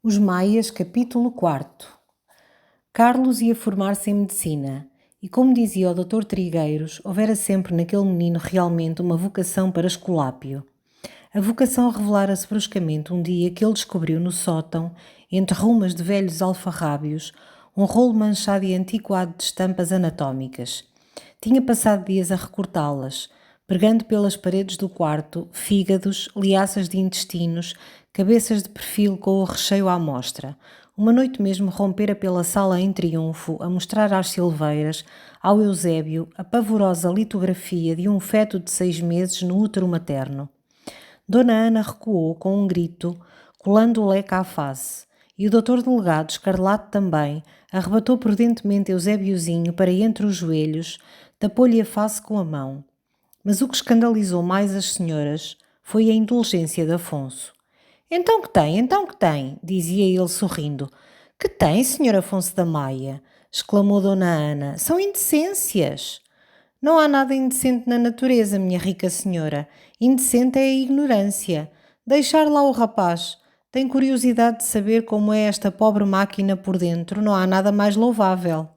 Os Maias, capítulo 4. Carlos ia formar-se em medicina, e como dizia o Dr. Trigueiros, houvera sempre naquele menino realmente uma vocação para Esculápio. A vocação revelara-se bruscamente um dia que ele descobriu no sótão, entre rumas de velhos alfarrábios, um rolo manchado e antiquado de estampas anatómicas. Tinha passado dias a recortá-las, pregando pelas paredes do quarto fígados, liaças de intestinos, cabeças de perfil com o recheio à mostra. Uma noite mesmo rompera pela sala em triunfo a mostrar às silveiras, ao Eusébio, a pavorosa litografia de um feto de 6 meses no útero materno. Dona Ana recuou com um grito, colando o leque à face, e o doutor delegado, escarlate também, arrebatou prudentemente Eusébiozinho para entre os joelhos, tapou-lhe a face com a mão. Mas o que escandalizou mais as senhoras foi a indulgência de Afonso. Então que tem, então que tem, dizia ele sorrindo. Que tem, senhor Afonso da Maia? Exclamou Dona Ana. São indecências. Não há nada indecente na natureza, minha rica senhora. Indecente é a ignorância. Deixar lá o rapaz. Tem curiosidade de saber como é esta pobre máquina por dentro. Não há nada mais louvável.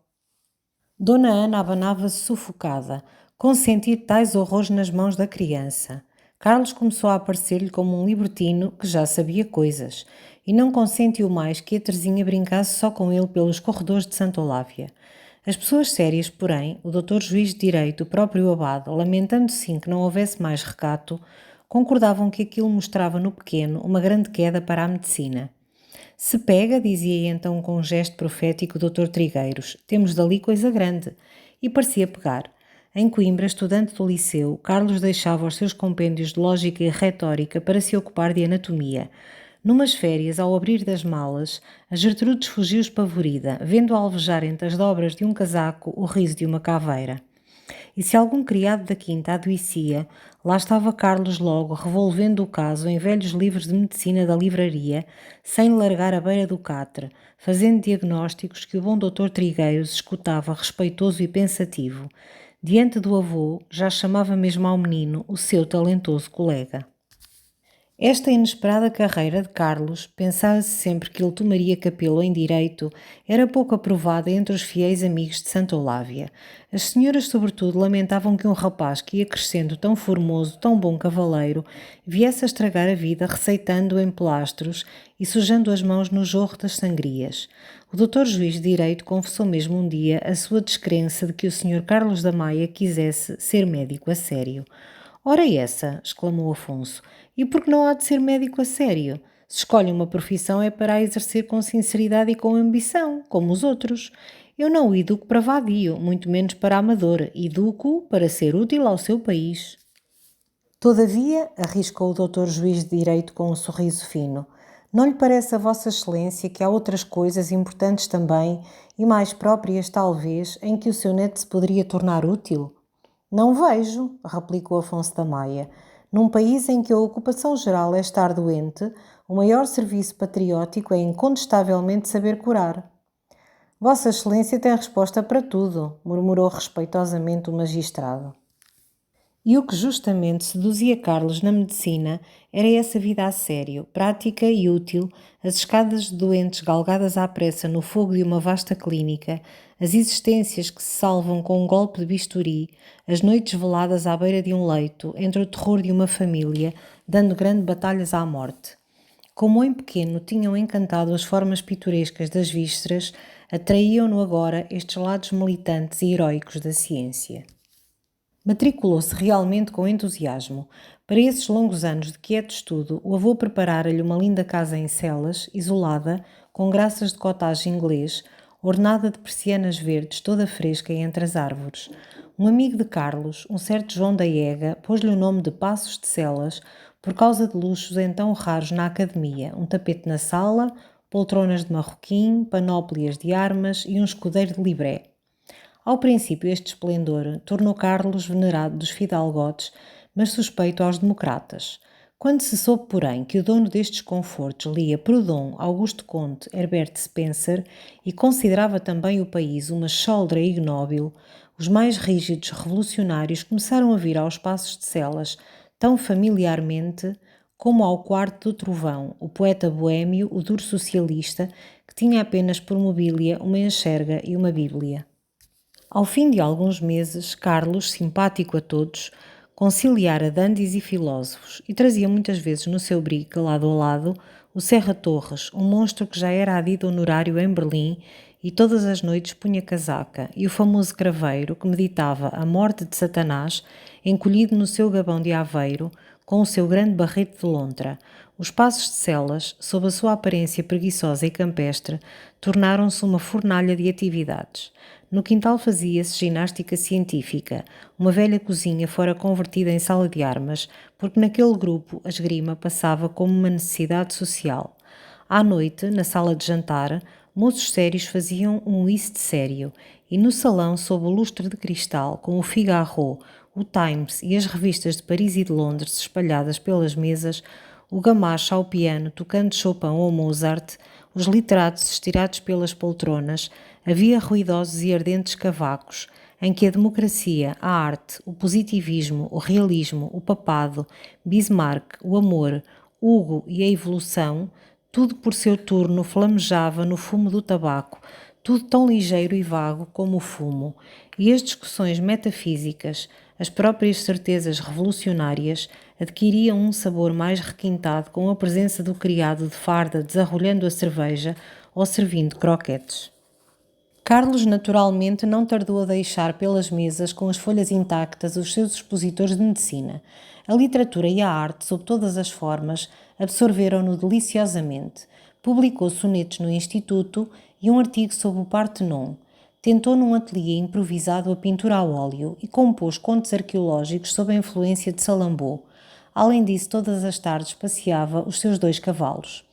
Dona Ana abanava-se sufocada, com sentir tais horrores nas mãos da criança. Carlos começou a aparecer-lhe como um libertino que já sabia coisas, e não consentiu mais que a Teresinha brincasse só com ele pelos corredores de Santa Olávia. As pessoas sérias, porém, o doutor juiz de direito, o próprio abade, lamentando sim que não houvesse mais recato, concordavam que aquilo mostrava no pequeno uma grande queda para a medicina. Se pega, dizia então com um gesto profético o Dr. Trigueiros, temos dali coisa grande. E parecia pegar. Em Coimbra, estudante do liceu, Carlos deixava os seus compêndios de lógica e retórica para se ocupar de anatomia. Numas férias, ao abrir das malas, a Gertrudes fugiu espavorida, vendo alvejar entre as dobras de um casaco o riso de uma caveira. E se algum criado da quinta adoecia, lá estava Carlos logo, revolvendo o caso em velhos livros de medicina da livraria, sem largar a beira do catre, fazendo diagnósticos que o bom doutor Trigueiros escutava respeitoso e pensativo. Diante do avô, já chamava mesmo ao menino o seu talentoso colega. Esta inesperada carreira de Carlos, pensava-se sempre que ele tomaria capelo em direito, era pouco aprovada entre os fiéis amigos de Santa Olávia. As senhoras, sobretudo, lamentavam que um rapaz que ia crescendo tão formoso, tão bom cavaleiro, viesse a estragar a vida receitando em plastros e sujando as mãos no jorro das sangrias. O doutor juiz de direito confessou mesmo um dia a sua descrença de que o senhor Carlos da Maia quisesse ser médico a sério. Ora essa, exclamou Afonso, e por que não há de ser médico a sério? Se escolhe uma profissão é para a exercer com sinceridade e com ambição, como os outros. Eu não o educo para vadio, muito menos para amador, educo-o para ser útil ao seu país. Todavia, arriscou o doutor juiz de direito com um sorriso fino, não lhe parece a vossa excelência que há outras coisas importantes também, e mais próprias talvez, em que o seu neto se poderia tornar útil? Não vejo, replicou Afonso da Maia. Num país em que a ocupação geral é estar doente, o maior serviço patriótico é incontestavelmente saber curar. Vossa Excelência tem resposta para tudo, murmurou respeitosamente o magistrado. E o que justamente seduzia Carlos na medicina era essa vida a sério, prática e útil, as escadas de doentes galgadas à pressa no fogo de uma vasta clínica, as existências que se salvam com um golpe de bisturi, as noites veladas à beira de um leito, entre o terror de uma família, dando grandes batalhas à morte. Como em pequeno tinham encantado as formas pitorescas das vísceras, atraíam-no agora estes lados militantes e heróicos da ciência. Matriculou-se realmente com entusiasmo. Para esses longos anos de quieto estudo, o avô preparara-lhe uma linda casa em celas, isolada, com graças de cottage inglês, ornada de persianas verdes, toda fresca entre as árvores. Um amigo de Carlos, um certo João da Ega, pôs-lhe o nome de Passos de Celas, por causa de luxos então raros na academia, um tapete na sala, poltronas de marroquim, panóplias de armas e um escudeiro de libré. Ao princípio este esplendor tornou Carlos venerado dos fidalgotes, mas suspeito aos democratas. Quando se soube, porém, que o dono destes confortos lia Proudhon, Auguste Comte, Herbert Spencer e considerava também o país uma choldra ignóbil, os mais rígidos revolucionários começaram a vir aos Passos de Celas tão familiarmente como ao quarto do trovão, o poeta boêmio, o duro socialista, que tinha apenas por mobília uma enxerga e uma bíblia. Ao fim de alguns meses, Carlos, simpático a todos, conciliara dandies e filósofos e trazia muitas vezes no seu brigue, lado a lado, o Serra Torres, um monstro que já era adido honorário em Berlim e todas as noites punha casaca, e o famoso craveiro que meditava a morte de Satanás, encolhido no seu gabão de Aveiro, com o seu grande barrete de lontra. Os passos de Celas, sob a sua aparência preguiçosa e campestre, tornaram-se uma fornalha de atividades. No quintal fazia-se ginástica científica, uma velha cozinha fora convertida em sala de armas, porque naquele grupo a esgrima passava como uma necessidade social. À noite, na sala de jantar, moços sérios faziam um whist sério, e no salão, sob o lustre de cristal, com o Figaro, o Times e as revistas de Paris e de Londres espalhadas pelas mesas, o gamacho ao piano tocando Chopin ou Mozart, os literatos estirados pelas poltronas, havia ruidosos e ardentes cavacos, em que a democracia, a arte, o positivismo, o realismo, o papado, Bismarck, o amor, Hugo e a evolução, tudo por seu turno flamejava no fumo do tabaco, tudo tão ligeiro e vago como o fumo, e as discussões metafísicas, as próprias certezas revolucionárias, adquiriam um sabor mais requintado com a presença do criado de farda desarrolhando a cerveja ou servindo croquetes. Carlos naturalmente não tardou a deixar pelas mesas com as folhas intactas os seus expositores de medicina. A literatura e a arte, sob todas as formas, absorveram-no deliciosamente. Publicou sonetos no Instituto e um artigo sobre o Partenon. Tentou num ateliê improvisado a pintura a óleo e compôs contos arqueológicos sob a influência de Salambô. Além disso, todas as tardes passeava os seus 2 cavalos.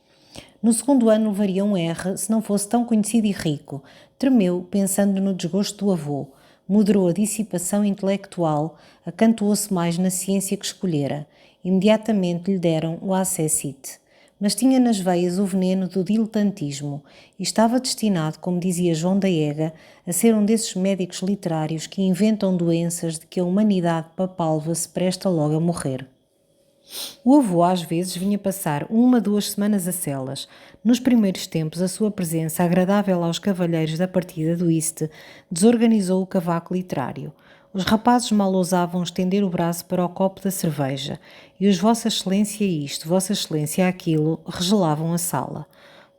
No segundo ano levaria um R se não fosse tão conhecido e rico. Tremeu, pensando no desgosto do avô. Moderou a dissipação intelectual, acantoou-se mais na ciência que escolhera. Imediatamente lhe deram o acécite. Mas tinha nas veias o veneno do diletantismo e estava destinado, como dizia João da Ega, a ser um desses médicos literários que inventam doenças de que a humanidade papalva se presta logo a morrer. O avô às vezes vinha passar 1, 2 semanas a Celas. Nos primeiros tempos, a sua presença, agradável aos cavalheiros da partida do Iste, desorganizou o cavaco literário. Os rapazes mal ousavam estender o braço para o copo da cerveja, e os Vossa Excelência isto, Vossa Excelência aquilo, regelavam a sala.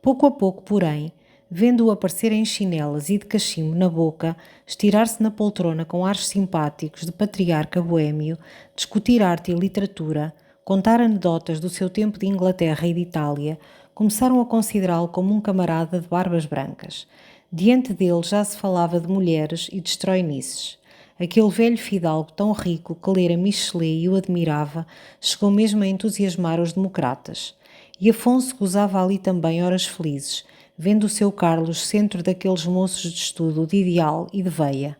Pouco a pouco, porém, vendo-o aparecer em chinelas e de cachimbo na boca, estirar-se na poltrona com ares simpáticos de patriarca boêmio, discutir arte e literatura, contar anedotas do seu tempo de Inglaterra e de Itália, começaram a considerá-lo como um camarada de barbas brancas. Diante dele já se falava de mulheres e de estroinices. Aquele velho fidalgo tão rico que lera Michelet e o admirava, chegou mesmo a entusiasmar os democratas. E Afonso gozava ali também horas felizes, vendo o seu Carlos centro daqueles moços de estudo, de ideal e de veia.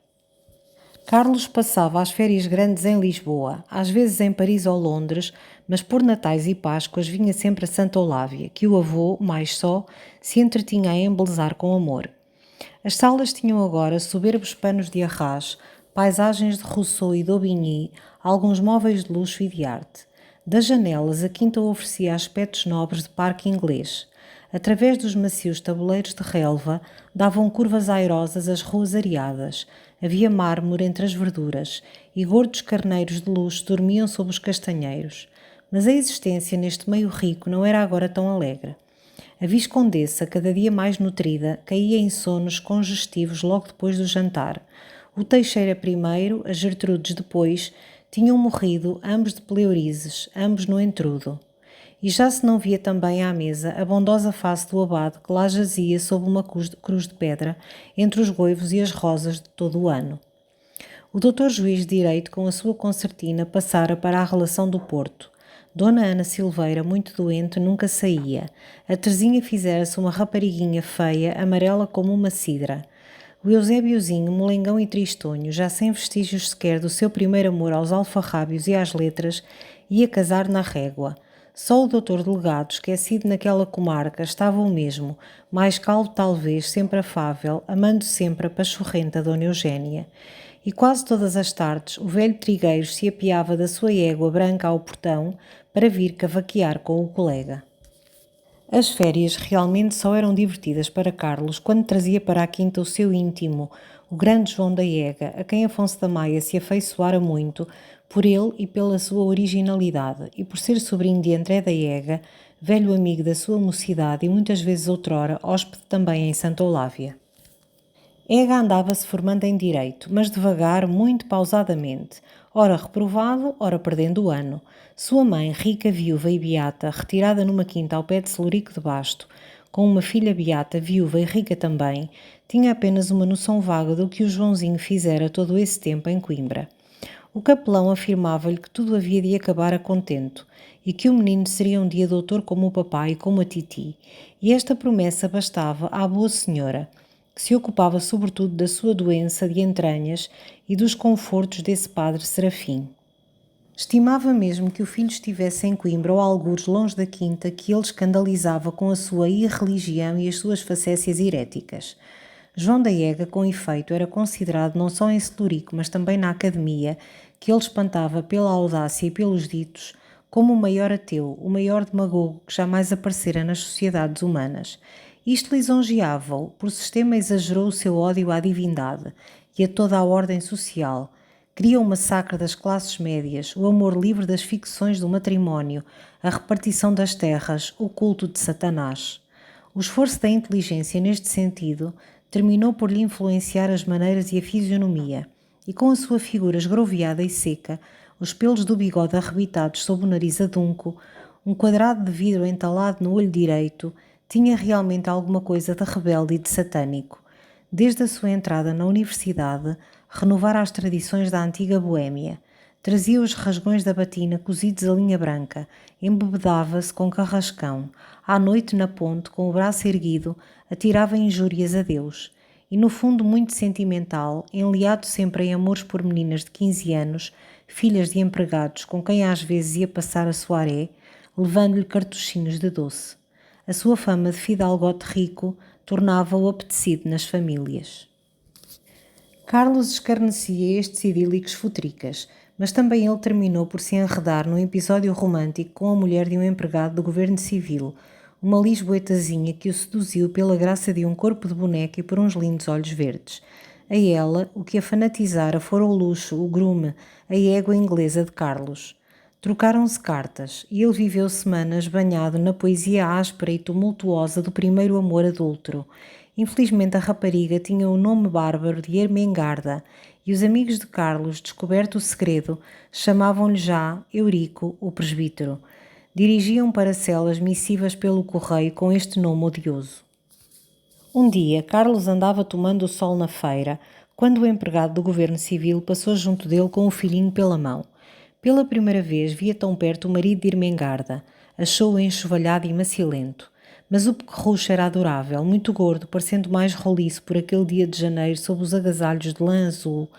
Carlos passava as férias grandes em Lisboa, às vezes em Paris ou Londres, mas por Natais e Páscoas vinha sempre a Santa Olávia, que o avô, mais só, se entretinha a embelezar com amor. As salas tinham agora soberbos panos de arras, paisagens de Rousseau e d'Aubigny, alguns móveis de luxo e de arte. Das janelas, a quinta oferecia aspectos nobres de parque inglês. Através dos macios tabuleiros de relva, davam curvas airosas as ruas areadas. Havia mármore entre as verduras, e gordos carneiros de luxo dormiam sob os castanheiros. Mas a existência neste meio rico não era agora tão alegre. A viscondessa, cada dia mais nutrida, caía em sonos congestivos logo depois do jantar. O Teixeira primeiro, a Gertrudes depois, tinham morrido, ambos de pleurizes, ambos no entrudo. E já se não via também à mesa a bondosa face do abade que lá jazia sob uma cruz de pedra, entre os goivos e as rosas de todo o ano. O doutor juiz de Direito, com a sua concertina, passara para a relação do Porto. Dona Ana Silveira, muito doente, nunca saía. A Teresinha fizera-se uma rapariguinha feia, amarela como uma cidra. O Eusébiozinho, molengão e tristonho, já sem vestígios sequer do seu primeiro amor aos alfarrábios e às letras, ia casar na régua. Só o doutor delegado, esquecido naquela comarca, estava o mesmo, mais calvo talvez, sempre afável, amando sempre a pachorrenta Dona Eugénia. E quase todas as tardes o velho trigueiro se apeava da sua égua branca ao portão para vir cavaquear com o colega. As férias realmente só eram divertidas para Carlos quando trazia para a quinta o seu íntimo, o grande João da Ega, a quem Afonso da Maia se afeiçoara muito por ele e pela sua originalidade, e por ser sobrinho de André da Ega, velho amigo da sua mocidade e muitas vezes outrora hóspede também em Santa Olávia. Ega andava-se formando em direito, mas devagar, muito pausadamente, ora reprovado, ora perdendo o ano. Sua mãe, rica, viúva e beata, retirada numa quinta ao pé de Celurico de Basto, com uma filha beata, viúva e rica também, tinha apenas uma noção vaga do que o Joãozinho fizera todo esse tempo em Coimbra. O capelão afirmava-lhe que tudo havia de acabar a contento e que o menino seria um dia doutor como o papai e como a titi, e esta promessa bastava à boa senhora, que se ocupava sobretudo da sua doença de entranhas e dos confortos desse padre Serafim. Estimava mesmo que o filho estivesse em Coimbra ou algures longe da quinta, que ele escandalizava com a sua irreligião e as suas facécias heréticas. João da Ega, com efeito, era considerado não só em Celurico, mas também na academia, que ele espantava pela audácia e pelos ditos, como o maior ateu, o maior demagogo que jamais aparecera nas sociedades humanas. Isto lisonjeava-o, por sistema exagerou o seu ódio à divindade e a toda a ordem social. Queria o massacre das classes médias, o amor livre das ficções do matrimónio, a repartição das terras, o culto de Satanás. O esforço da inteligência neste sentido terminou por lhe influenciar as maneiras e a fisionomia, e com a sua figura esgroviada e seca, os pelos do bigode arrebitados sob o nariz adunco, um quadrado de vidro entalado no olho direito, tinha realmente alguma coisa de rebelde e de satânico. Desde a sua entrada na universidade, renovara as tradições da antiga Boêmia. Trazia os rasgões da batina cozidos a linha branca, embebedava-se com carrascão. À noite, na ponte, com o braço erguido, atirava injúrias a Deus. E, no fundo muito sentimental, enleado sempre em amores por meninas de 15 anos, filhas de empregados com quem às vezes ia passar a soirée, levando-lhe cartuchinhos de doce. A sua fama de fidalgote rico tornava-o apetecido nas famílias. Carlos escarnecia estes idílicos futricas, mas também ele terminou por se enredar num episódio romântico com a mulher de um empregado do governo civil, uma lisboetazinha que o seduziu pela graça de um corpo de boneca e por uns lindos olhos verdes. A ela, o que a fanatizara fora o luxo, o grume, a égua inglesa de Carlos. Trocaram-se cartas e ele viveu semanas banhado na poesia áspera e tumultuosa do primeiro amor adúltero. Infelizmente a rapariga tinha o nome bárbaro de Ermengarda e os amigos de Carlos, descoberto o segredo, chamavam-lhe já Eurico, o presbítero. Dirigiam para Celas missivas pelo correio com este nome odioso. Um dia, Carlos andava tomando o sol na feira, quando o empregado do governo civil passou junto dele com o filhinho pela mão. Pela primeira vez via tão perto o marido de Ermengarda. Achou-o enxovalhado e macilento. Mas o pequerrucho era adorável, muito gordo, parecendo mais roliço por aquele dia de janeiro sob os agasalhos de lã azul,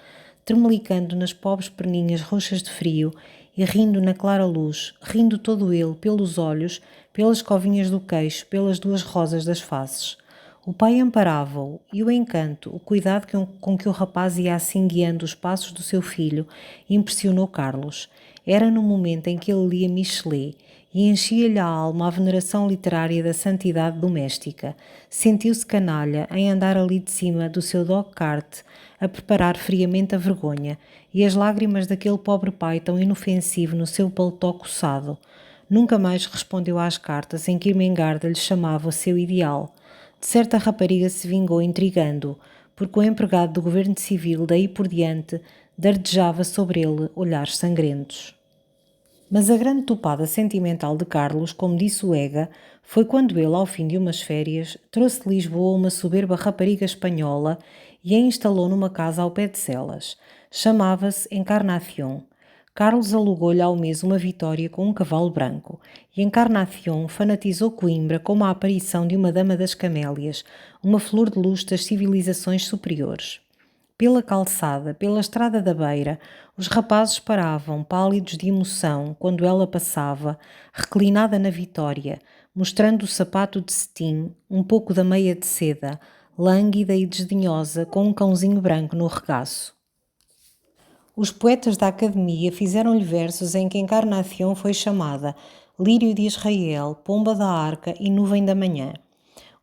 tremelicando nas pobres perninhas roxas de frio e rindo na clara luz, rindo todo ele, pelos olhos, pelas covinhas do queixo, pelas duas rosas das faces. O pai amparava-o, e o encanto, o cuidado com que o rapaz ia assim guiando os passos do seu filho, impressionou Carlos. Era no momento em que ele lia Michelet, e enchia-lhe a alma a veneração literária da santidade doméstica. Sentiu-se canalha em andar ali de cima do seu dog-cart a preparar friamente a vergonha, e as lágrimas daquele pobre pai tão inofensivo no seu paletó coçado. Nunca mais respondeu às cartas em que Ermengarda lhe chamava seu ideal. De certa rapariga se vingou intrigando-o, porque o empregado do governo civil daí por diante dardejava sobre ele olhares sangrentos. Mas a grande topada sentimental de Carlos, como disse o Ega, foi quando ele, ao fim de umas férias, trouxe de Lisboa uma soberba rapariga espanhola e a instalou numa casa ao pé de Celas. Chamava-se Encarnación. Carlos alugou-lhe ao mês uma vitória com um cavalo branco, e Encarnación fanatizou Coimbra como a aparição de uma dama das camélias, uma flor de luz das civilizações superiores. Pela calçada, pela estrada da beira, os rapazes paravam, pálidos de emoção, quando ela passava, reclinada na vitória, mostrando o sapato de cetim, um pouco da meia de seda, lânguida e desdenhosa, com um cãozinho branco no regaço. Os poetas da Academia fizeram-lhe versos em que Encarnación foi chamada Lírio de Israel, Pomba da Arca e Nuvem da Manhã.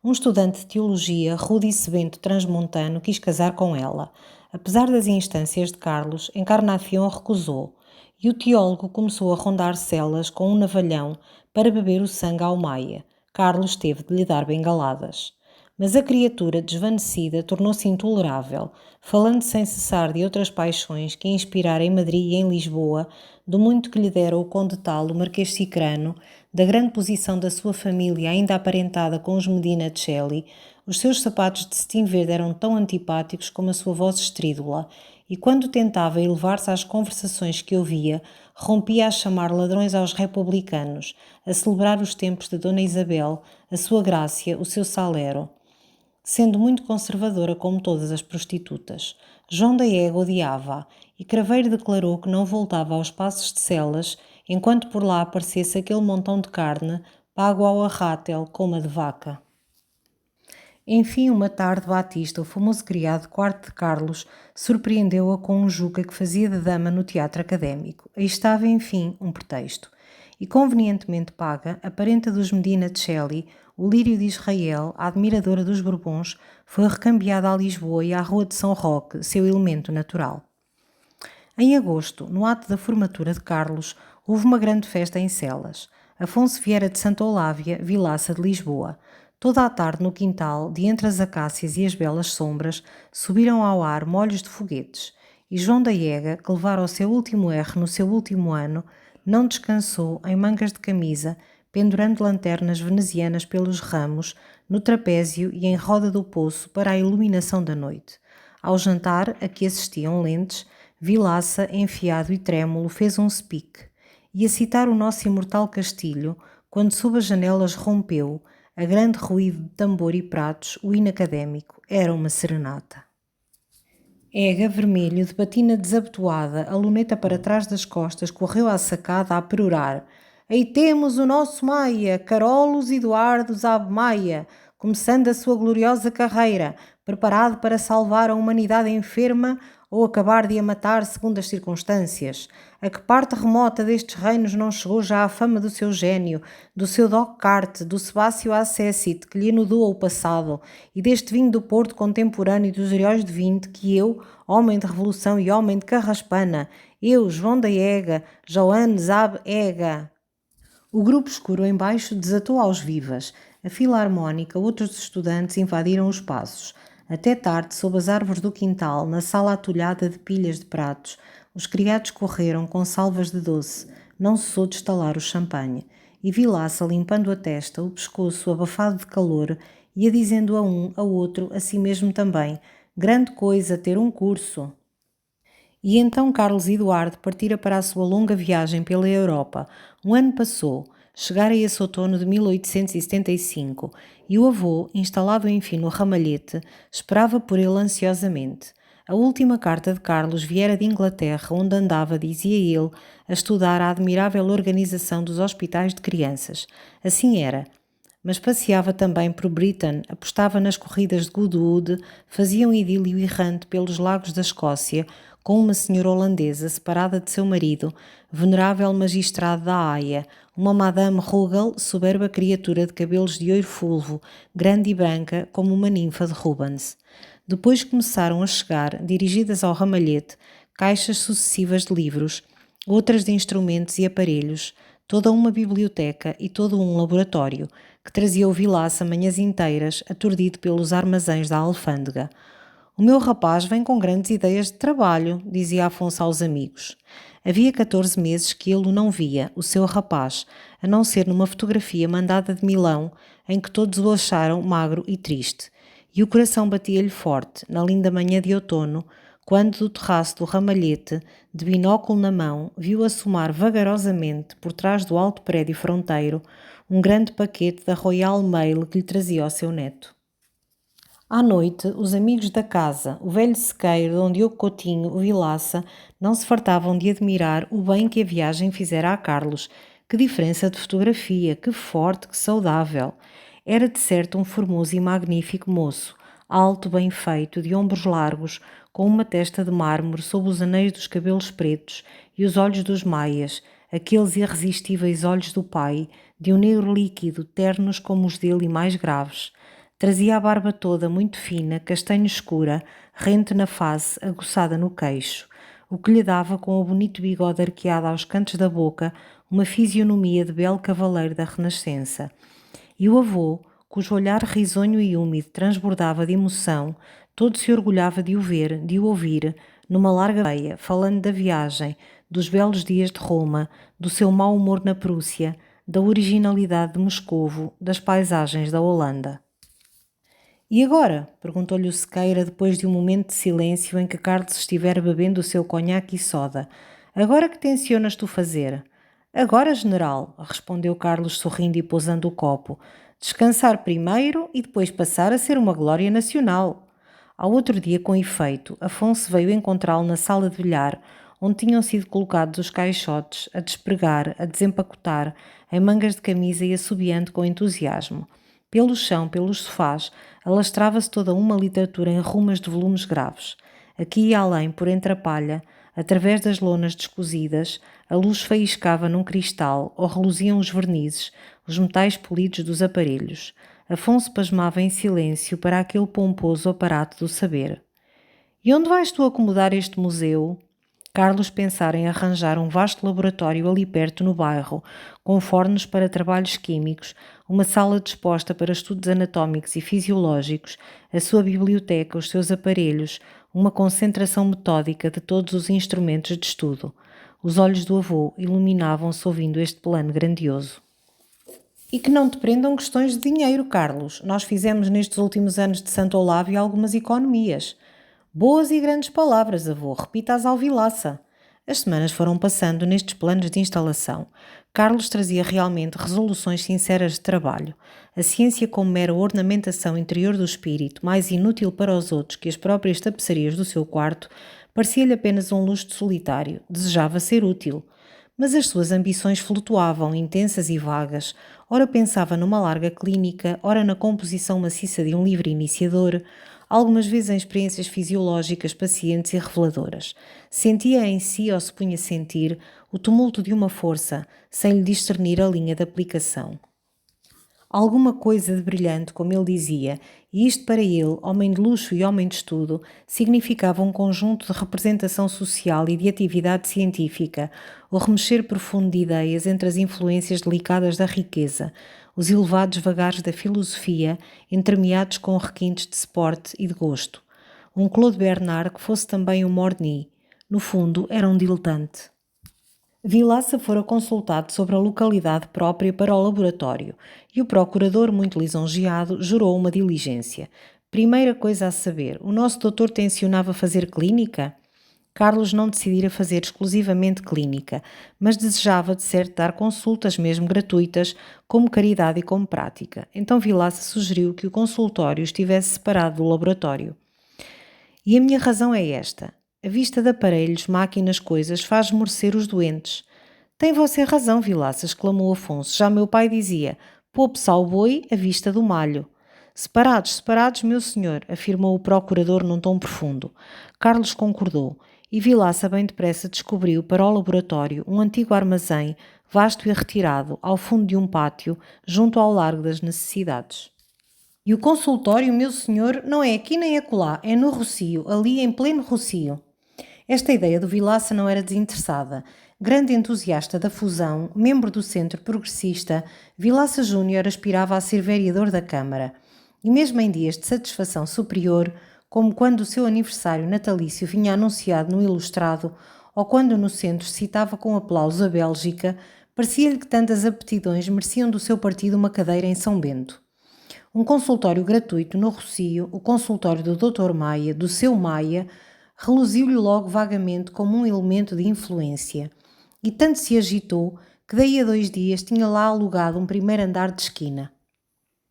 Um estudante de teologia, rude e sebento transmontano, quis casar com ela. Apesar das instâncias de Carlos, Encarnación recusou, e o teólogo começou a rondar celas com um navalhão para beber o sangue ao Maia. Carlos teve de lhe dar bengaladas. Mas a criatura desvanecida tornou-se intolerável, falando sem cessar de outras paixões que inspirara em Madrid e em Lisboa, do muito que lhe dera o conde tal, o marquês Cicrano, da grande posição da sua família ainda aparentada com os Medina Celi. Os seus sapatos de cetim verde eram tão antipáticos como a sua voz estrídula, e quando tentava elevar-se às conversações que ouvia, rompia a chamar ladrões aos republicanos, a celebrar os tempos de Dona Isabel, a sua Grácia, o seu Salero. Sendo muito conservadora como todas as prostitutas, João da Ega odiava-a, e Craveiro declarou que não voltava aos passos de Celas enquanto por lá aparecesse aquele montão de carne pago ao arrátel como a de vaca. Enfim, uma tarde, Batista, o famoso criado de quarto de Carlos, surpreendeu-a com um juca que fazia de dama no teatro académico. Aí estava, enfim, um pretexto. E convenientemente paga, a parenta dos Medina Celi, o Lírio de Israel, a admiradora dos Bourbons, foi recambiada a Lisboa e à Rua de São Roque, seu elemento natural. Em agosto, no ato da formatura de Carlos, houve uma grande festa em Celas. Afonso Vieira de Santa Olávia, vilaça de Lisboa. Toda a tarde no quintal, de entre as acácias e as belas sombras, subiram ao ar molhos de foguetes. E João da Ega, que levara o seu último R no seu último ano, não descansou em mangas de camisa, pendurando lanternas venezianas pelos ramos, no trapézio e em roda do poço para a iluminação da noite. Ao jantar, a que assistiam lentes, Vilaça, enfiado e trêmulo, fez um speak. E a citar o nosso imortal Castilho, quando sob as janelas rompeu, a grande ruído de tambor e pratos, o hino académico, era uma serenata. Ega, vermelho, de batina desabotoada, a luneta para trás das costas, correu à sacada a perorar. Aí temos o nosso Maia, Carolos Eduardo Zabe Maia, começando a sua gloriosa carreira, preparado para salvar a humanidade enferma ou acabar de a matar segundo as circunstâncias. A que parte remota destes reinos não chegou já a fama do seu gênio, do seu Docarte, do Sebácio Acécite, que lhe anudou o passado, e deste vinho do Porto contemporâneo dos heróis de 20, que eu, homem de revolução e homem de carraspana, eu, João da Ega, Joane Zabe Ega. O grupo escuro embaixo desatou aos vivas. A filarmónica, outros estudantes invadiram os passos. Até tarde, sob as árvores do quintal, na sala atulhada de pilhas de pratos, os criados correram com salvas de doce. Não cessou de estalar o champanhe. E Vilaça, limpando a testa, o pescoço abafado de calor, ia dizendo a um, a outro, a si mesmo também: grande coisa ter um curso. E então Carlos Eduardo partira para a sua longa viagem pela Europa. Um ano passou. Chegara esse outono de 1875 e o avô, instalado enfim no ramalhete, esperava por ele ansiosamente. A última carta de Carlos viera de Inglaterra, onde andava, dizia ele, a estudar a admirável organização dos hospitais de crianças. Assim era. Mas passeava também por Britain, apostava nas corridas de Goodwood, fazia um idílio errante pelos lagos da Escócia, com uma senhora holandesa separada de seu marido, venerável magistrado da Haia, uma Madame Rugal, soberba criatura de cabelos de ouro fulvo, grande e branca como uma ninfa de Rubens. Depois começaram a chegar, dirigidas ao ramalhete, caixas sucessivas de livros, outras de instrumentos e aparelhos, toda uma biblioteca e todo um laboratório, que trazia o Vilaça manhãs inteiras, aturdido pelos armazéns da alfândega. O meu rapaz vem com grandes ideias de trabalho, dizia Afonso aos amigos. Havia 14 meses que ele o não via, o seu rapaz, a não ser numa fotografia mandada de Milão, em que todos o acharam magro e triste. E o coração batia-lhe forte, na linda manhã de outono, quando do terraço do ramalhete, de binóculo na mão, viu assomar vagarosamente, por trás do alto prédio fronteiro, um grande paquete da Royal Mail que lhe trazia ao seu neto. À noite, os amigos da casa, o velho sequeiro, Dom Diogo Coutinho, o Vilaça, não se fartavam de admirar o bem que a viagem fizera a Carlos. Que diferença de fotografia, que forte, que saudável! Era de certo um formoso e magnífico moço, alto, bem feito, de ombros largos, com uma testa de mármore sob os anéis dos cabelos pretos e os olhos dos maias, aqueles irresistíveis olhos do pai, de um negro líquido, ternos como os dele e mais graves. Trazia a barba toda muito fina, castanho escura, rente na face, aguçada no queixo, o que lhe dava, com o bonito bigode arqueado aos cantos da boca, uma fisionomia de belo cavaleiro da Renascença. E o avô, cujo olhar risonho e úmido transbordava de emoção, todo se orgulhava de o ver, de o ouvir, numa larga veia, falando da viagem, dos belos dias de Roma, do seu mau humor na Prússia, da originalidade de Moscovo, das paisagens da Holanda. E agora? Perguntou-lhe o Sequeira depois de um momento de silêncio em que Carlos estivera bebendo o seu conhaque e soda. Agora que tencionas tu fazer? Agora, general, respondeu Carlos sorrindo e pousando o copo. Descansar primeiro e depois passar a ser uma glória nacional. Ao outro dia, com efeito, Afonso veio encontrá-lo na sala de bilhar, onde tinham sido colocados os caixotes, a despregar, a desempacotar, em mangas de camisa e assobiando com entusiasmo. Pelo chão, pelos sofás, alastrava-se toda uma literatura em rumas de volumes graves. Aqui e além, por entre a palha, através das lonas descozidas, a luz faiscava num cristal ou reluziam os vernizes, os metais polidos dos aparelhos. Afonso pasmava em silêncio para aquele pomposo aparato do saber. E onde vais tu acomodar este museu? Carlos pensara em arranjar um vasto laboratório ali perto no bairro, com fornos para trabalhos químicos, uma sala disposta para estudos anatómicos e fisiológicos, a sua biblioteca, os seus aparelhos, uma concentração metódica de todos os instrumentos de estudo. Os olhos do avô iluminavam-se ouvindo este plano grandioso. E que não te prendam questões de dinheiro, Carlos. Nós fizemos nestes últimos anos de Santo Olávio algumas economias. Boas e grandes palavras, avô, repita-as ao Vilaça. As semanas foram passando nestes planos de instalação. Carlos trazia realmente resoluções sinceras de trabalho. A ciência como mera ornamentação interior do espírito, mais inútil para os outros que as próprias tapeçarias do seu quarto, parecia-lhe apenas um luxo solitário. Desejava ser útil. Mas as suas ambições flutuavam, intensas e vagas. Ora pensava numa larga clínica, ora na composição maciça de um livro iniciador, algumas vezes em experiências fisiológicas pacientes e reveladoras. Sentia em si, ou se punha a sentir, o tumulto de uma força, sem lhe discernir a linha de aplicação. Alguma coisa de brilhante, como ele dizia, e isto para ele, homem de luxo e homem de estudo, significava um conjunto de representação social e de atividade científica, o remexer profundo de ideias entre as influências delicadas da riqueza, os elevados vagares da filosofia, entremeados com requintes de suporte e de gosto. Um Claude Bernard que fosse também um Morny. No fundo, era um diletante. Vilaça fora consultado sobre a localidade própria para o laboratório e o procurador, muito lisonjeado, jurou uma diligência. Primeira coisa a saber, o nosso doutor tencionava fazer clínica? Carlos não decidira fazer exclusivamente clínica, mas desejava de certo dar consultas mesmo gratuitas, como caridade e como prática. Então Vilaça sugeriu que o consultório estivesse separado do laboratório. E a minha razão é esta. A vista de aparelhos, máquinas, coisas faz esmorecer os doentes. Tem você razão, Vilaça, exclamou Afonso. Já meu pai dizia, poupe-se ao boi a vista do malho. Separados, separados, meu senhor, afirmou o procurador num tom profundo. Carlos concordou, e Vilaça bem depressa descobriu para o laboratório um antigo armazém, vasto e retirado, ao fundo de um pátio, junto ao Largo das Necessidades. E o consultório, meu senhor, não é aqui nem acolá, é no Rocio, ali em pleno Rocio. Esta ideia do Vilaça não era desinteressada. Grande entusiasta da fusão, membro do Centro Progressista, Vilaça Júnior aspirava a ser vereador da Câmara. E mesmo em dias de satisfação superior, como quando o seu aniversário natalício vinha anunciado no Ilustrado, ou quando no centro citava com aplauso a Bélgica, parecia-lhe que tantas aptidões mereciam do seu partido uma cadeira em São Bento. Um consultório gratuito no Rocio, o consultório do Dr. Maia, do seu Maia, reluziu-lhe logo vagamente como um elemento de influência. E tanto se agitou que daí a 2 dias tinha lá alugado um primeiro andar de esquina.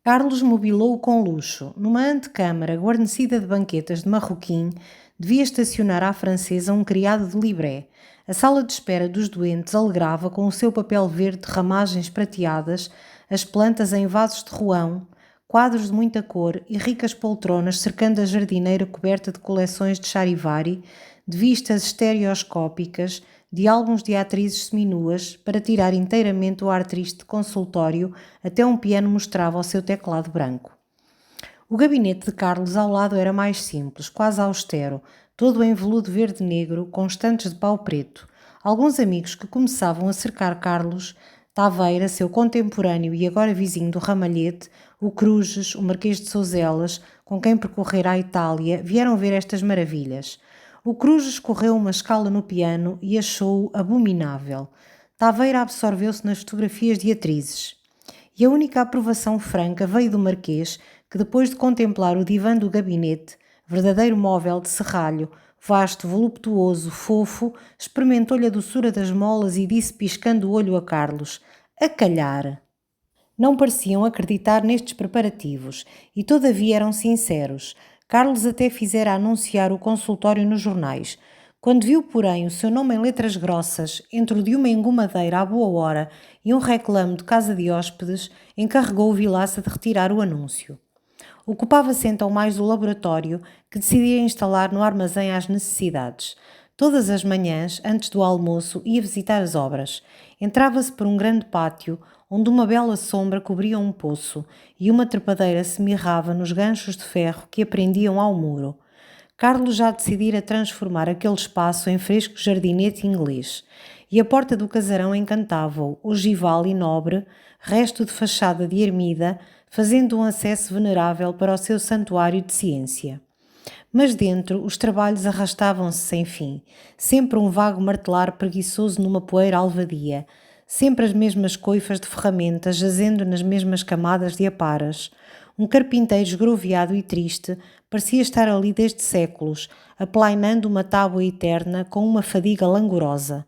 Carlos mobilou-o com luxo. Numa antecâmara guarnecida de banquetas de marroquim, devia estacionar à francesa um criado de libré. A sala de espera dos doentes alegrava com o seu papel verde de ramagens prateadas, as plantas em vasos de ruão, quadros de muita cor e ricas poltronas cercando a jardineira coberta de coleções de charivari, de vistas estereoscópicas, de álbuns de atrizes seminuas, para tirar inteiramente o ar triste de consultório, até um piano mostrava o seu teclado branco. O gabinete de Carlos ao lado era mais simples, quase austero, todo em veludo verde-negro, com estantes de pau preto. Alguns amigos que começavam a cercar Carlos Taveira, seu contemporâneo e agora vizinho do Ramalhete, o Crujes, o Marquês de Souselas, com quem percorrera a Itália, vieram ver estas maravilhas. O Crujes correu uma escala no piano e achou-o abominável. Taveira absorveu-se nas fotografias de atrizes. E a única aprovação franca veio do Marquês, que depois de contemplar o divã do gabinete, verdadeiro móvel de serralho, vasto, voluptuoso, fofo, experimentou-lhe a doçura das molas e disse piscando o olho a Carlos: "A calhar!" Não pareciam acreditar nestes preparativos e todavia eram sinceros. Carlos até fizera anunciar o consultório nos jornais. Quando viu, porém, o seu nome em letras grossas, entre o de uma engomadeira à boa hora e um reclame de casa de hóspedes, encarregou o Vilaça de retirar o anúncio. Ocupava-se então mais do laboratório, que decidia instalar no armazém às necessidades. Todas as manhãs, antes do almoço, ia visitar as obras. Entrava-se por um grande pátio, onde uma bela sombra cobria um poço e uma trepadeira se mirrava nos ganchos de ferro que aprendiam ao muro. Carlos já decidira transformar aquele espaço em fresco jardinete inglês, e a porta do casarão encantava-o, ogival e nobre, resto de fachada de ermida, fazendo um acesso venerável para o seu santuário de ciência. Mas dentro os trabalhos arrastavam-se sem fim, sempre um vago martelar preguiçoso numa poeira alvadia, sempre as mesmas coifas de ferramentas jazendo nas mesmas camadas de aparas. Um carpinteiro esgroviado e triste parecia estar ali desde séculos, aplainando uma tábua eterna com uma fadiga langorosa.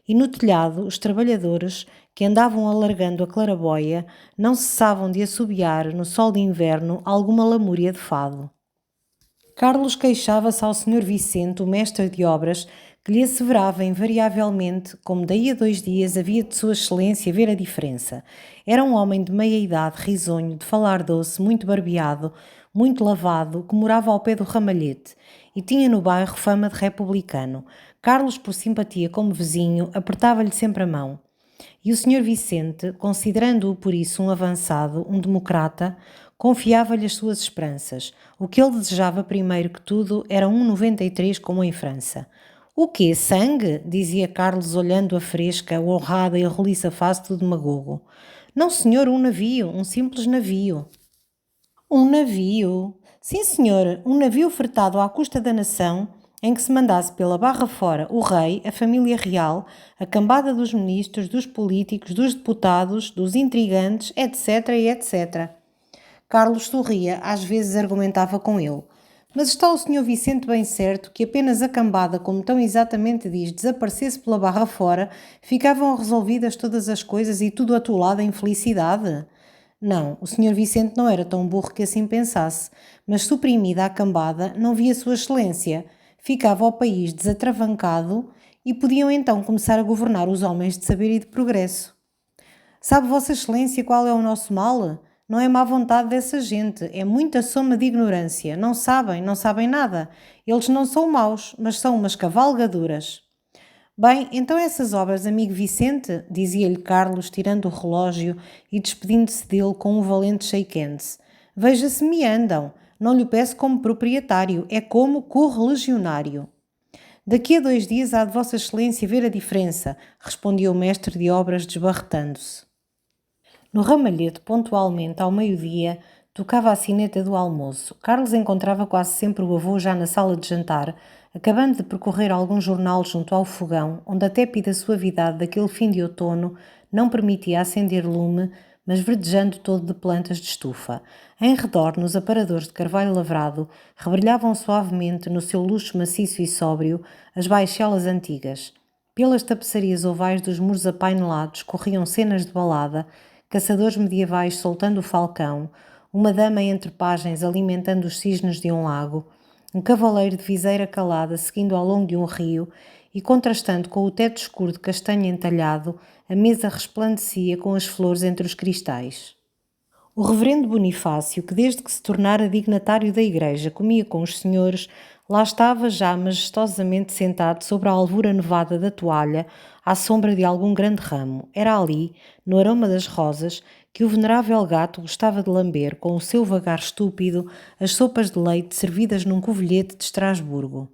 E no telhado os trabalhadores, que andavam alargando a claraboia, não cessavam de assobiar, no sol de inverno, alguma lamúria de fado. Carlos queixava-se ao Sr. Vicente, o mestre de obras, que lhe asseverava invariavelmente, como daí a 2 dias havia de Sua Excelência ver a diferença. Era um homem de meia idade, risonho, de falar doce, muito barbeado, muito lavado, que morava ao pé do Ramalhete e tinha no bairro fama de republicano. Carlos, por simpatia como vizinho, apertava-lhe sempre a mão. E o Sr. Vicente, considerando-o por isso um avançado, um democrata, confiava-lhe as suas esperanças. O que ele desejava primeiro que tudo era 1,93 como em França. "O quê? Sangue?" dizia Carlos, olhando a fresca, a honrada e a roliça face do demagogo. "Não, senhor, um navio, um simples navio." "Um navio?" "Sim, senhor, um navio fretado à custa da nação, em que se mandasse pela barra fora o rei, a família real, a cambada dos ministros, dos políticos, dos deputados, dos intrigantes, etc, e etc. Carlos sorria, às vezes argumentava com ele. "Mas está o Sr. Vicente bem certo que apenas a cambada, como tão exatamente diz, desaparecesse pela barra fora, ficavam resolvidas todas as coisas e tudo atolado em felicidade?" Não, o Sr. Vicente não era tão burro que assim pensasse, mas suprimida a cambada, não via Sua Excelência. Ficava o país desatravancado e podiam então começar a governar os homens de saber e de progresso. "Sabe Vossa Excelência qual é o nosso mal? Não é má vontade dessa gente, é muita soma de ignorância. Não sabem, não sabem nada. Eles não são maus, mas são umas cavalgaduras." "Bem, então essas obras, amigo Vicente?" dizia-lhe Carlos, tirando o relógio e despedindo-se dele com um valente shake hands. "Veja se me andam. Não lhe peço como proprietário, é como correligionário." "Daqui a 2 dias há de Vossa Excelência ver a diferença", respondia o mestre de obras desbarretando-se. No Ramalhete, pontualmente ao meio-dia, tocava a sineta do almoço. Carlos encontrava quase sempre o avô já na sala de jantar, acabando de percorrer algum jornal junto ao fogão, onde a tépida suavidade daquele fim de outono não permitia acender lume, mas verdejando todo de plantas de estufa. Em redor, nos aparadores de carvalho lavrado, rebrilhavam suavemente, no seu luxo maciço e sóbrio, as baixelas antigas. Pelas tapeçarias ovais dos muros apainelados corriam cenas de balada, caçadores medievais soltando o falcão, uma dama entre pagens alimentando os cisnes de um lago, um cavaleiro de viseira calada seguindo ao longo de um rio e, contrastando com o teto escuro de castanho entalhado, a mesa resplandecia com as flores entre os cristais. O reverendo Bonifácio, que desde que se tornara dignatário da igreja comia com os senhores, lá estava já majestosamente sentado sobre a alvura nevada da toalha, à sombra de algum grande ramo. Era ali, no aroma das rosas, que o venerável gato gostava de lamber, com o seu vagar estúpido, as sopas de leite servidas num covilhete de Estrasburgo.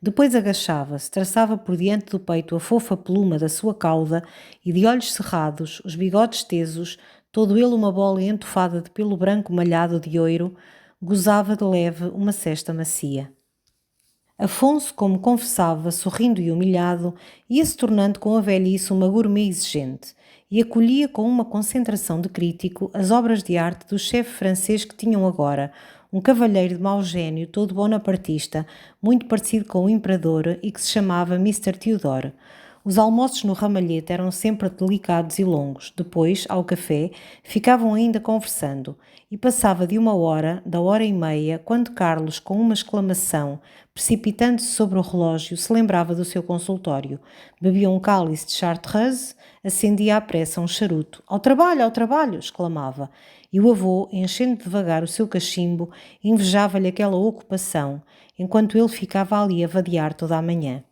Depois agachava-se, traçava por diante do peito a fofa pluma da sua cauda e, de olhos cerrados, os bigodes tesos, todo ele uma bola entufada de pelo branco malhado de ouro, gozava de leve uma cesta macia. Afonso, como confessava, sorrindo e humilhado, ia-se tornando com a velhice uma gourmet exigente e acolhia com uma concentração de crítico as obras de arte do chefe francês que tinham agora, um cavalheiro de mau gênio, todo bonapartista, muito parecido com o imperador e que se chamava Mr. Theodore. Os almoços no ramalhete eram sempre delicados e longos. Depois, ao café, ficavam ainda conversando, e passava de uma hora, da hora e meia, quando Carlos, com uma exclamação, precipitando-se sobre o relógio, se lembrava do seu consultório. Bebia um cálice de chartreuse, acendia à pressa um charuto. Ao trabalho!" exclamava. E o avô, enchendo devagar o seu cachimbo, invejava-lhe aquela ocupação, enquanto ele ficava ali a vadear toda a manhã.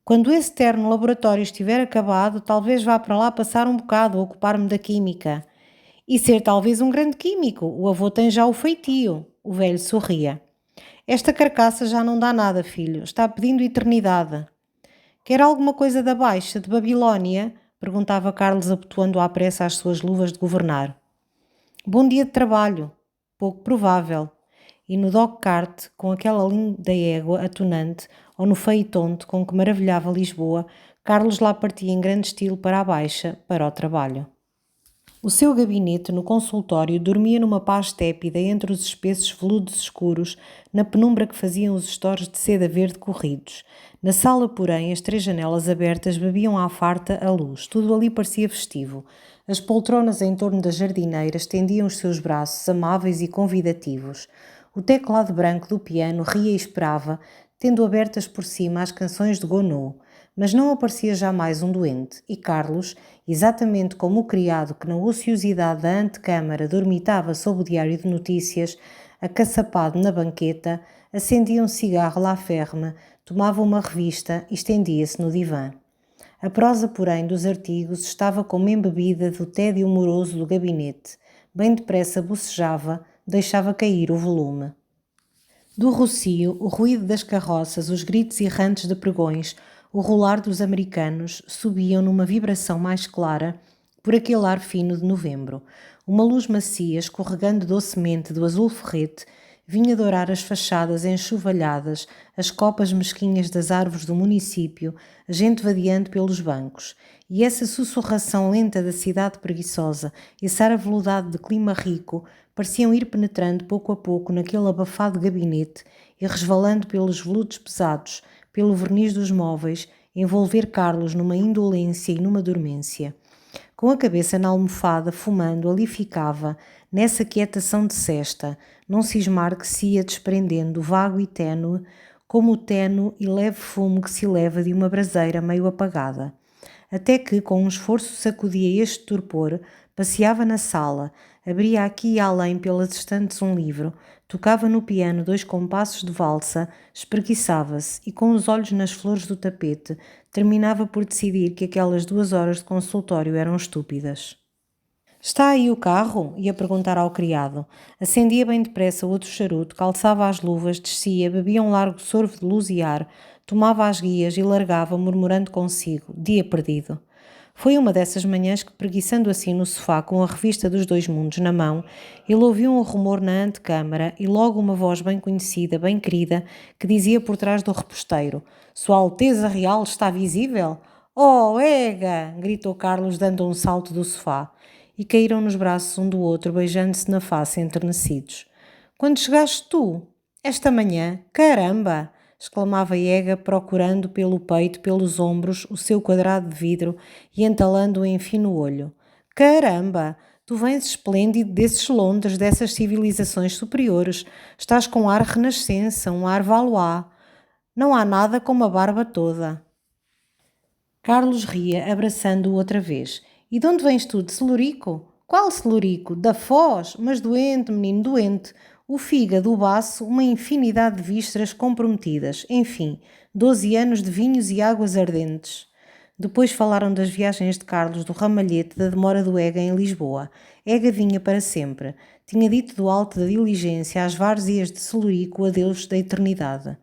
"Quando esse terno laboratório estiver acabado, talvez vá para lá passar um bocado, ocupar-me da química. E ser talvez um grande químico. O avô tem já o feitio." O velho sorria. "Esta carcaça já não dá nada, filho. Está pedindo eternidade." "Quer alguma coisa da Baixa, de Babilónia?" perguntava Carlos, abotoando à pressa as suas luvas de governar. "Bom dia de trabalho." "Pouco provável." E no dog-cart, com aquela linda égua atonante, ou no feitonte com que maravilhava Lisboa, Carlos lá partia em grande estilo para a Baixa, para o trabalho. O seu gabinete no consultório dormia numa paz tépida entre os espessos veludos escuros, na penumbra que faziam os estores de seda verde corridos. Na sala, porém, as 3 janelas abertas bebiam à farta a luz. Tudo ali parecia festivo. As poltronas em torno da jardineira estendiam os seus braços amáveis e convidativos. O teclado branco do piano ria e esperava, tendo abertas por cima as canções de Gounod. Mas não aparecia jamais um doente, e Carlos, exatamente como o criado que na ociosidade da antecâmara dormitava sob o diário de notícias, acaçapado na banqueta, acendia um cigarro lá ferme, tomava uma revista e estendia-se no divã. A prosa, porém, dos artigos estava como embebida do tédio moroso do gabinete. Bem depressa bocejava, deixava cair o volume. Do rocio, o ruído das carroças, os gritos errantes de pregões, o rolar dos americanos subiam numa vibração mais clara por aquele ar fino de novembro. Uma luz macia, escorregando docemente do azul ferrete, vinha dourar as fachadas enxovalhadas, as copas mesquinhas das árvores do município, a gente vadeando pelos bancos. E essa sussurração lenta da cidade preguiçosa, esse ar aveludado de clima rico, pareciam ir penetrando pouco a pouco naquele abafado gabinete e resvalando pelos veludos pesados, pelo verniz dos móveis, envolver Carlos numa indolência e numa dormência. Com a cabeça na almofada, fumando, ali ficava, nessa quietação de sesta, num cismar que se ia desprendendo, vago e ténue, como o ténue e leve fumo que se eleva de uma braseira meio apagada. Até que, com um esforço, sacudia este torpor, passeava na sala, abria aqui e além pelas estantes um livro, tocava no piano 2 compassos de valsa, espreguiçava-se e, com os olhos nas flores do tapete, terminava por decidir que aquelas 2 horas de consultório eram estúpidas. "Está aí o carro?" ia perguntar ao criado. Acendia bem depressa outro charuto, calçava as luvas, descia, bebia um largo sorvo de luz e ar, tomava as guias e largava, murmurando consigo: dia perdido. Foi uma dessas manhãs que, preguiçando assim no sofá com a revista dos 2 mundos na mão, ele ouviu um rumor na antecâmara e logo uma voz bem conhecida, bem querida, que dizia por trás do reposteiro: "Sua Alteza Real está visível?" "Oh, ega!" gritou Carlos, dando um salto do sofá. E caíram nos braços um do outro, beijando-se na face, enternecidos. "Quando chegaste tu? Esta manhã? Caramba!" exclamava Iega, procurando pelo peito, pelos ombros, o seu quadrado de vidro e entalando-o enfim no olho. "Caramba! Tu vens esplêndido desses Londres, dessas civilizações superiores. Estás com um ar renascença, um ar Valois. Não há nada como a barba toda." Carlos ria, abraçando-o outra vez. "E de onde vens tu, de Celurico? Qual celurico? Da Foz? Mas doente, menino, doente. O fígado, o baço, uma infinidade de vísceras comprometidas. Enfim, 12 anos de vinhos e águas ardentes. Depois falaram das viagens de Carlos, do ramalhete, da demora do Ega em Lisboa. Ega vinha para sempre. Tinha dito do alto da diligência às várzeas de celurico adeus da eternidade.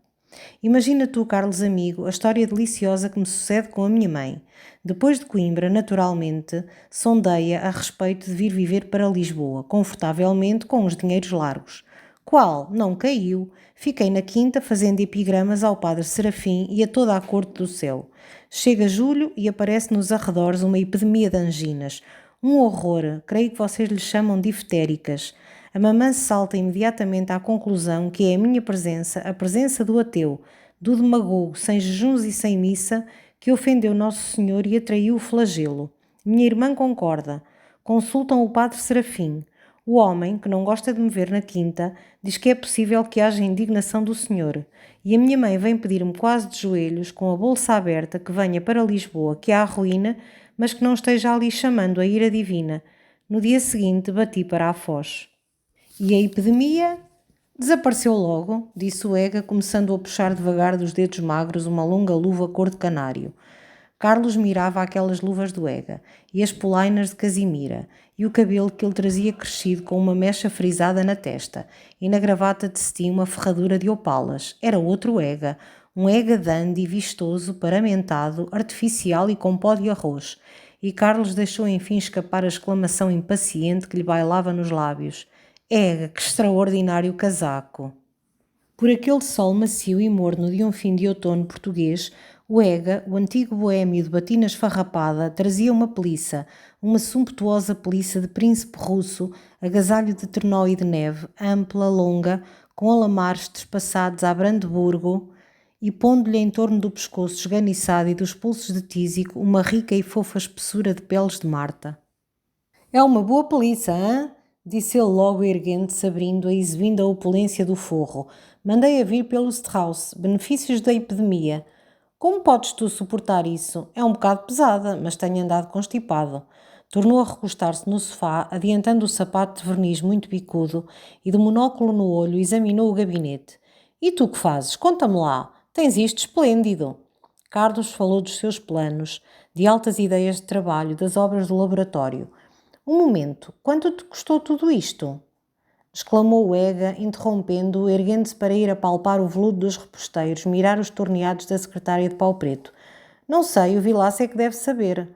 Imagina tu, Carlos amigo, a história deliciosa que me sucede com a minha mãe. Depois de Coimbra, naturalmente, sondeia a respeito de vir viver para Lisboa, confortavelmente com os dinheiros largos. Qual? Não caiu. Fiquei na quinta fazendo epigramas ao padre Serafim e a toda a corte do céu. Chega julho e aparece nos arredores uma epidemia de anginas. Um horror, creio que vocês lhe chamam diftéricas. A mamã salta imediatamente à conclusão que é a minha presença, a presença do ateu, do demagogo, sem jejuns e sem missa, que ofendeu Nosso Senhor e atraiu o flagelo. Minha irmã concorda. Consultam o padre Serafim. O homem, que não gosta de me ver na quinta, diz que é possível que haja indignação do Senhor. E a minha mãe vem pedir-me quase de joelhos, com a bolsa aberta, que venha para Lisboa, que há a ruína, mas que não esteja ali chamando a ira divina. No dia seguinte bati para a Foz. E a epidemia? Desapareceu logo, disse o Ega, começando a puxar devagar dos dedos magros uma longa luva cor de canário. Carlos mirava aquelas luvas do Ega, e as polainas de Casimira, e o cabelo que ele trazia crescido com uma mecha frisada na testa, e na gravata de cetim uma ferradura de opalas. Era outro Ega, um Ega dandy, vistoso, paramentado, artificial e com pó de arroz. E Carlos deixou enfim escapar a exclamação impaciente que lhe bailava nos lábios. Ega, que extraordinário casaco! Por aquele sol macio e morno de um fim de outono português, o Ega, o antigo boémio de batina esfarrapada, trazia uma peliça, uma sumptuosa peliça de príncipe russo, agasalho de trenó e de neve, ampla, longa, com alamares trespassados a Brandeburgo, e pondo-lhe em torno do pescoço esganiçado e dos pulsos de tísico uma rica e fofa espessura de peles de Marta. É uma boa peliça, hã? Disse ele logo erguendo-se, abrindo-a e exibindo a opulência do forro. Mandei a vir pelo Strauss, benefícios da epidemia. Como podes tu suportar isso? É um bocado pesada, mas tenho andado constipado. Tornou a recostar-se no sofá, adiantando o sapato de verniz muito bicudo e, de monóculo no olho, examinou o gabinete. E tu que fazes? Conta-me lá. Tens isto esplêndido. Carlos falou dos seus planos, de altas ideias de trabalho, das obras do laboratório. Um momento, quanto te custou tudo isto? Exclamou o Ega, interrompendo-o, erguendo-se para ir apalpar o veludo dos reposteiros, mirar os torneados da secretária de pau preto. Não sei, o Vilaça é que deve saber.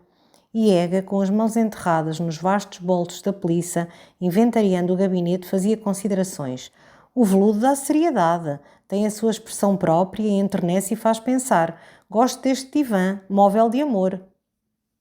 E Ega, com as mãos enterradas nos vastos bolsos da peliça, inventariando o gabinete, fazia considerações. O veludo dá seriedade, tem a sua expressão própria, enternece e faz pensar. Gosto deste divã, móvel de amor.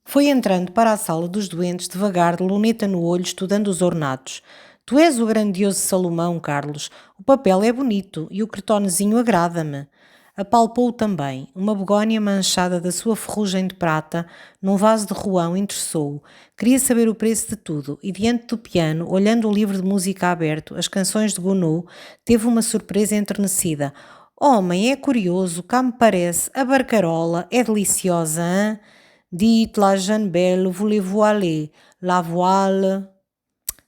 Foi entrando para a sala dos doentes, devagar, de luneta no olho, estudando os ornatos. Tu és o grandioso Salomão, Carlos. O papel é bonito e o cretonezinho agrada-me. Apalpou também. Uma begónia manchada da sua ferrugem de prata, num vaso de ruão, interessou-o. Queria saber o preço de tudo e, diante do piano, olhando o livro de música aberto, as canções de Gounod, teve uma surpresa enternecida. Homem, é curioso, cá me parece, a barcarola é deliciosa, hein? Dites la jeune belle, voulez-vous aller? La voile.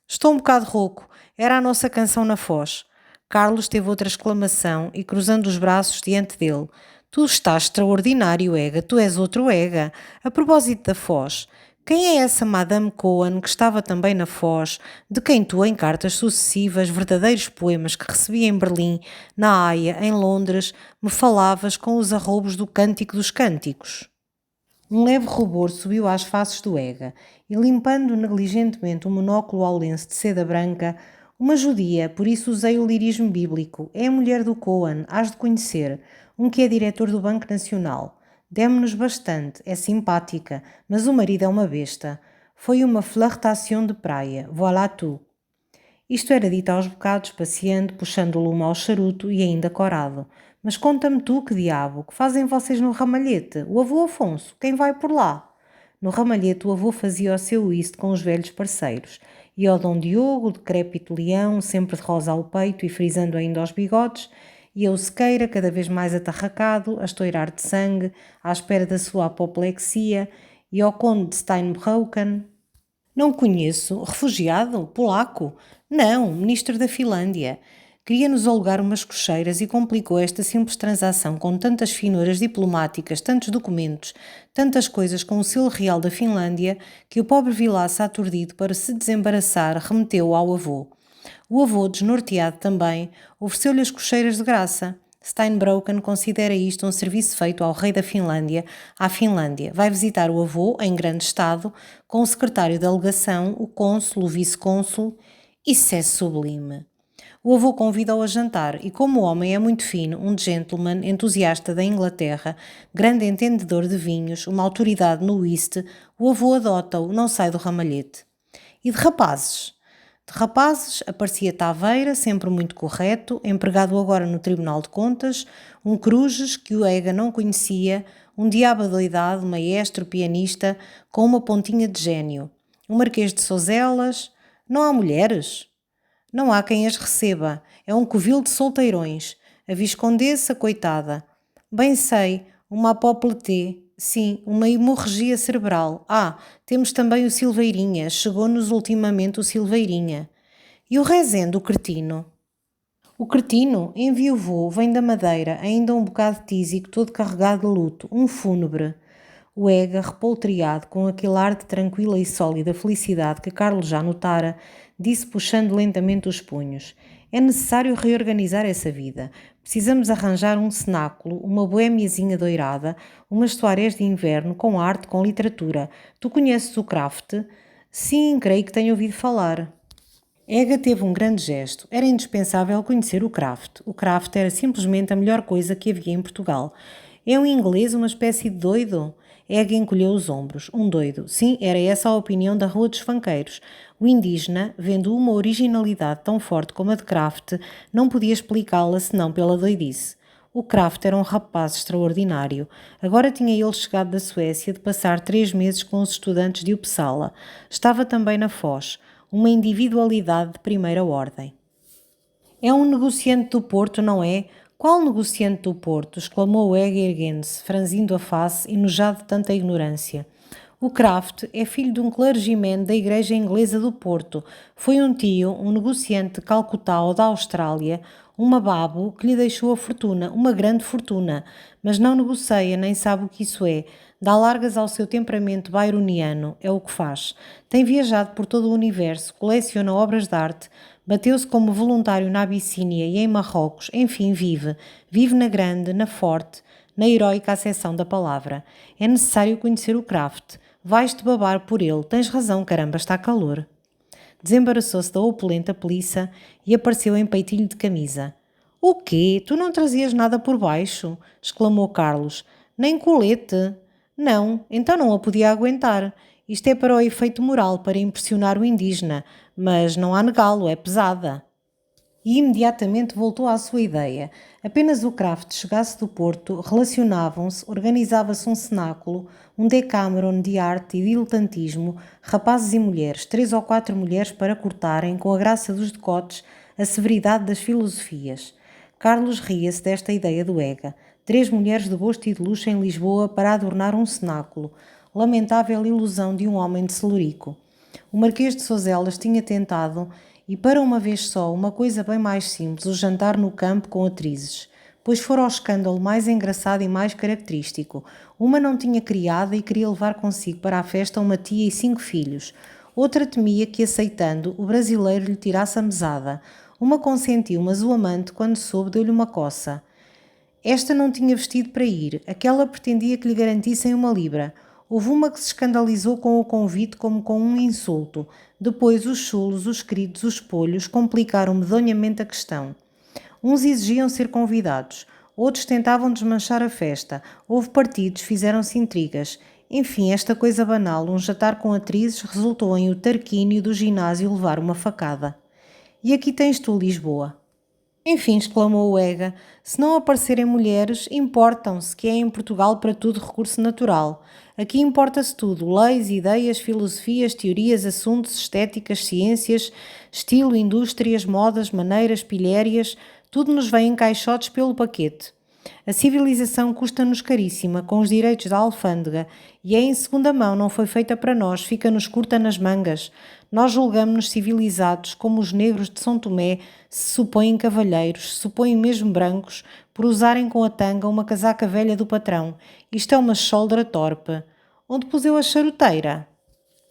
Estou um bocado rouco. Era a nossa canção na Foz. Carlos teve outra exclamação e, cruzando os braços diante dele, tu estás extraordinário, Ega. Tu és outro Ega. A propósito da Foz, quem é essa Madame Cohen que estava também na Foz, de quem tu, em cartas sucessivas, verdadeiros poemas que recebi em Berlim, na Haia, em Londres, me falavas com os arroubos do Cântico dos Cânticos? Um leve rubor subiu às faces do Ega e, limpando negligentemente o monóculo ao lenço de seda branca, uma judia, por isso usei o lirismo bíblico. É a mulher do Cohen, hás de conhecer, um que é diretor do Banco Nacional. Demo-nos bastante, é simpática, mas o marido é uma besta. Foi uma flirtation de praia, voilà tout. Isto era dito aos bocados, passeando, puxando o lume ao charuto e ainda corado. Mas conta-me tu, que diabo, que fazem vocês no ramalhete? O avô Afonso, quem vai por lá? No ramalhete o avô fazia o seu uísque com os velhos parceiros. E ao Dom Diogo, decrépito leão, sempre de rosa ao peito e frisando ainda os bigodes, e ao Sequeira, cada vez mais atarracado, a estourar de sangue, à espera da sua apoplexia, e ao conde de Steinbrocken, Não conheço. Refugiado? Polaco? Não, ministro da Finlândia. Queria-nos alugar umas cocheiras e complicou esta simples transação com tantas finuras diplomáticas, tantos documentos, tantas coisas com o selo real da Finlândia, que o pobre Vilaça, aturdido para se desembaraçar, remeteu ao avô. O avô, desnorteado também, ofereceu-lhe as cocheiras de graça. Steinbroken considera isto um serviço feito ao rei da Finlândia, à Finlândia. Vai visitar o avô, em grande estado, com o secretário da legação, o cônsul, o vice-cônsul. Isso é sublime. O avô convida-o a jantar e, como o homem é muito fino, um gentleman, entusiasta da Inglaterra, grande entendedor de vinhos, uma autoridade no whist, o avô adota-o, não sai do ramalhete. E de rapazes? De rapazes aparecia Taveira, sempre muito correto, empregado agora no Tribunal de Contas, um Crujes que o Ega não conhecia, um diabo adoidado, maestro, pianista, com uma pontinha de gênio. O Marquês de Sozelas. Não há mulheres? Não há quem as receba. É um covil de solteirões. A Viscondessa, coitada. Bem sei, uma apopletê. Sim, uma hemorragia cerebral. Temos também o Silveirinha. Chegou-nos ultimamente o Silveirinha. E o Rezende, o cretino? O cretino enviuvou, vem da Madeira, ainda um bocado tísico, todo carregado de luto, um fúnebre. O Ega, repoltreado, com aquele ar de tranquila e sólida felicidade que Carlos já notara, disse puxando lentamente os punhos. É necessário reorganizar essa vida. Precisamos arranjar um cenáculo, uma boémiazinha doirada, umas soirées de inverno, com arte, com literatura. Tu conheces o Kraft? Sim, creio que tenho ouvido falar. Ega teve um grande gesto. Era indispensável conhecer o Kraft. O Kraft era simplesmente a melhor coisa que havia em Portugal. É um inglês, uma espécie de doido? Ega encolheu os ombros. Um doido. Sim, era essa a opinião da Rua dos Fanqueiros. O indígena, vendo uma originalidade tão forte como a de Kraft, não podia explicá-la senão pela doidice. O Kraft era um rapaz extraordinário. Agora tinha ele chegado da Suécia de passar 3 meses com os estudantes de Uppsala. Estava também na Foz. Uma individualidade de primeira ordem. É um negociante do Porto, não é? Qual negociante do Porto? Exclamou Ega erguendo-se, franzindo a face, enojado de tanta ignorância. O Kraft é filho de um clergyman da Igreja Inglesa do Porto. Foi um tio, um negociante de Calcutá ou da Austrália, uma babo que lhe deixou a fortuna, uma grande fortuna, mas não negocia, nem sabe o que isso é. Dá largas ao seu temperamento byroniano, é o que faz. Tem viajado por todo o universo, coleciona obras de arte, bateu-se como voluntário na Abissínia e em Marrocos, enfim, vive. Vive na grande, na forte, na heroica acessão da palavra. É necessário conhecer o Kraft. Vais-te babar por ele. Tens razão, caramba, está calor. Desembaraçou-se da opulenta peliça e apareceu em peitilho de camisa. O quê? Tu não trazias nada por baixo? Exclamou Carlos. Nem colete? Não, então não a podia aguentar. Isto é para o efeito moral, para impressionar o indígena, mas não há negá-lo, é pesada. E imediatamente voltou à sua ideia. Apenas o Kraft chegasse do Porto, relacionavam-se, organizava-se um cenáculo, um decameron de arte e diletantismo, rapazes e mulheres, 3 ou 4 mulheres para cortarem, com a graça dos decotes, a severidade das filosofias. Carlos ria-se desta ideia do Ega. 3 mulheres de gosto e de luxo em Lisboa para adornar um cenáculo. Lamentável ilusão de um homem de Celurico. O Marquês de Sozelas tinha tentado, e para uma vez só, uma coisa bem mais simples, o jantar no campo com atrizes. Pois fora o escândalo mais engraçado e mais característico. Uma não tinha criada e queria levar consigo para a festa uma tia e 5 filhos. Outra temia que, aceitando, o brasileiro lhe tirasse a mesada. Uma consentiu, mas o amante, quando soube, deu-lhe uma coça. Esta não tinha vestido para ir, aquela pretendia que lhe garantissem uma libra. Houve uma que se escandalizou com o convite como com um insulto. Depois os chulos, os queridos, os polhos complicaram medonhamente a questão. Uns exigiam ser convidados, outros tentavam desmanchar a festa, houve partidos, fizeram-se intrigas. Enfim, esta coisa banal, um jantar com atrizes, resultou em o Tarquínio do ginásio levar uma facada. E aqui tens tu, Lisboa. Enfim, exclamou o Ega, se não aparecerem mulheres, importam-se, que é em Portugal para tudo recurso natural. Aqui importa-se tudo, leis, ideias, filosofias, teorias, assuntos, estéticas, ciências, estilo, indústrias, modas, maneiras, pilhérias, tudo nos vem em caixotes pelo paquete. A civilização custa-nos caríssima, com os direitos da alfândega, e é em segunda mão, não foi feita para nós, fica-nos curta nas mangas. Nós julgamos-nos civilizados, como os negros de São Tomé se supõem cavalheiros, se supõem mesmo brancos, por usarem com a tanga uma casaca velha do patrão. Isto é uma choldra torpe. Onde pus eu a charuteira?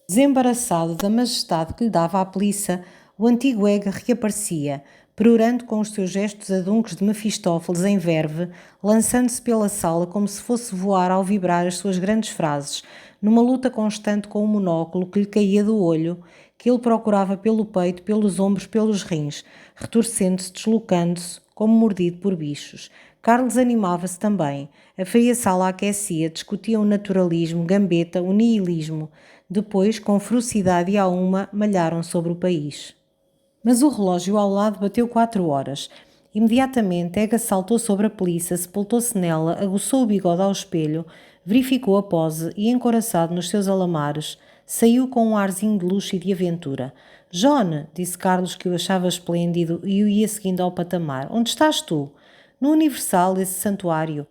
Desembaraçado da majestade que lhe dava a peliça, o antigo Ega reaparecia, perorando com os seus gestos aduncos de Mefistófeles em verve, lançando-se pela sala como se fosse voar ao vibrar as suas grandes frases, numa luta constante com o monóculo que lhe caía do olho, que ele procurava pelo peito, pelos ombros, pelos rins, retorcendo-se, deslocando-se, como mordido por bichos. Carlos animava-se também. A fria sala aquecia, discutia o naturalismo, Gambetta, o nihilismo. Depois, com ferocidade e a uma, malharam sobre o país. Mas o relógio ao lado bateu 4 horas. Imediatamente, Ega saltou sobre a peliça, sepultou-se nela, aguçou o bigode ao espelho, verificou a pose e, encoraçado nos seus alamares, saiu com um arzinho de luxo e de aventura. John, disse Carlos, que o achava esplêndido e o ia seguindo ao patamar. Onde estás tu? No Universal, esse santuário.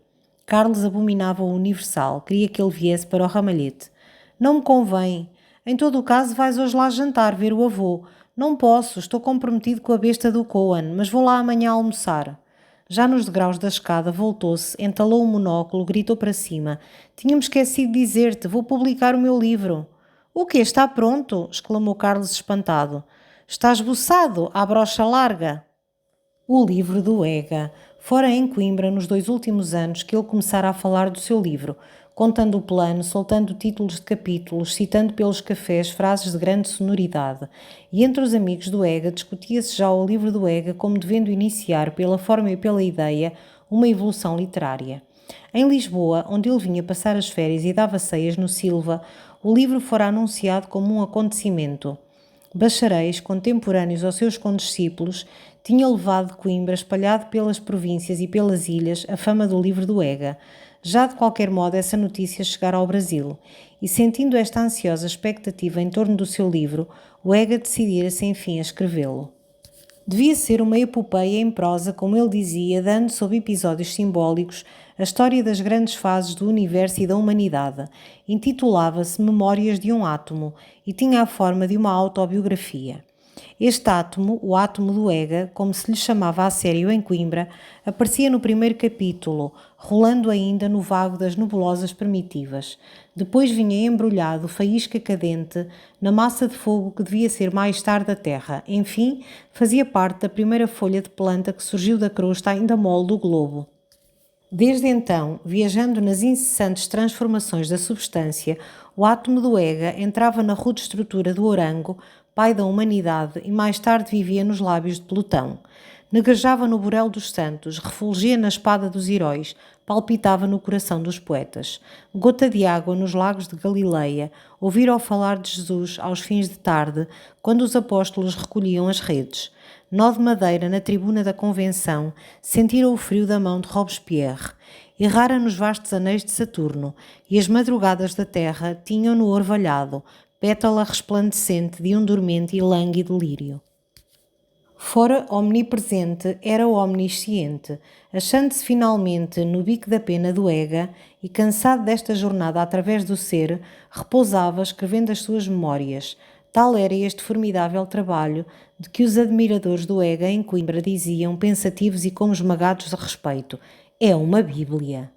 Carlos abominava o Universal, queria que ele viesse para o ramalhete. Não me convém. Em todo o caso, vais hoje lá jantar, ver o avô. Não posso, estou comprometido com a besta do Coan, mas vou lá amanhã almoçar. Já nos degraus da escada, voltou-se, entalou o monóculo, gritou para cima. Tinha-me esquecido de dizer-te, vou publicar o meu livro. O quê? Está pronto? Exclamou Carlos espantado. Está esboçado, à brocha larga. O livro do Ega. Fora em Coimbra, nos 2 últimos anos, que ele começara a falar do seu livro, contando o plano, soltando títulos de capítulos, citando pelos cafés frases de grande sonoridade. E entre os amigos do Ega discutia-se já o livro do Ega como devendo iniciar, pela forma e pela ideia, uma evolução literária. Em Lisboa, onde ele vinha passar as férias e dava ceias no Silva, o livro fora anunciado como um acontecimento. Bacharéis, contemporâneos aos seus condiscípulos, tinha levado de Coimbra, espalhado pelas províncias e pelas ilhas, a fama do livro do Ega. Já de qualquer modo essa notícia chegara ao Brasil, e sentindo esta ansiosa expectativa em torno do seu livro, o Ega decidira-se enfim a escrevê-lo. Devia ser uma epopeia em prosa, como ele dizia, dando sob episódios simbólicos a história das grandes fases do universo e da humanidade. Intitulava-se Memórias de um Átomo e tinha a forma de uma autobiografia. Este átomo, o átomo do Ega, como se lhe chamava a sério em Coimbra, aparecia no primeiro capítulo, rolando ainda no vago das nebulosas primitivas. Depois vinha embrulhado, faísca cadente, na massa de fogo que devia ser mais tarde a Terra. Enfim, fazia parte da primeira folha de planta que surgiu da crosta ainda mole do globo. Desde então, viajando nas incessantes transformações da substância, o átomo do Ega entrava na rude estrutura do orango, pai da humanidade, e mais tarde vivia nos lábios de Plutão. Negrejava no burel dos santos, refulgia na espada dos heróis, palpitava no coração dos poetas. Gota de água nos lagos de Galileia, ouvira falar de Jesus aos fins de tarde, quando os apóstolos recolhiam as redes. Nó de madeira na tribuna da Convenção, sentira o frio da mão de Robespierre. Errara nos vastos anéis de Saturno, e as madrugadas da terra tinham-no orvalhado, pétala resplandecente de um dormente e lânguido lírio. Fora omnipresente, era omnisciente, achando-se finalmente no bico da pena do Ega e, cansado desta jornada através do ser, repousava escrevendo as suas memórias. Tal era este formidável trabalho de que os admiradores do Ega em Coimbra diziam, pensativos e como esmagados de respeito: é uma Bíblia.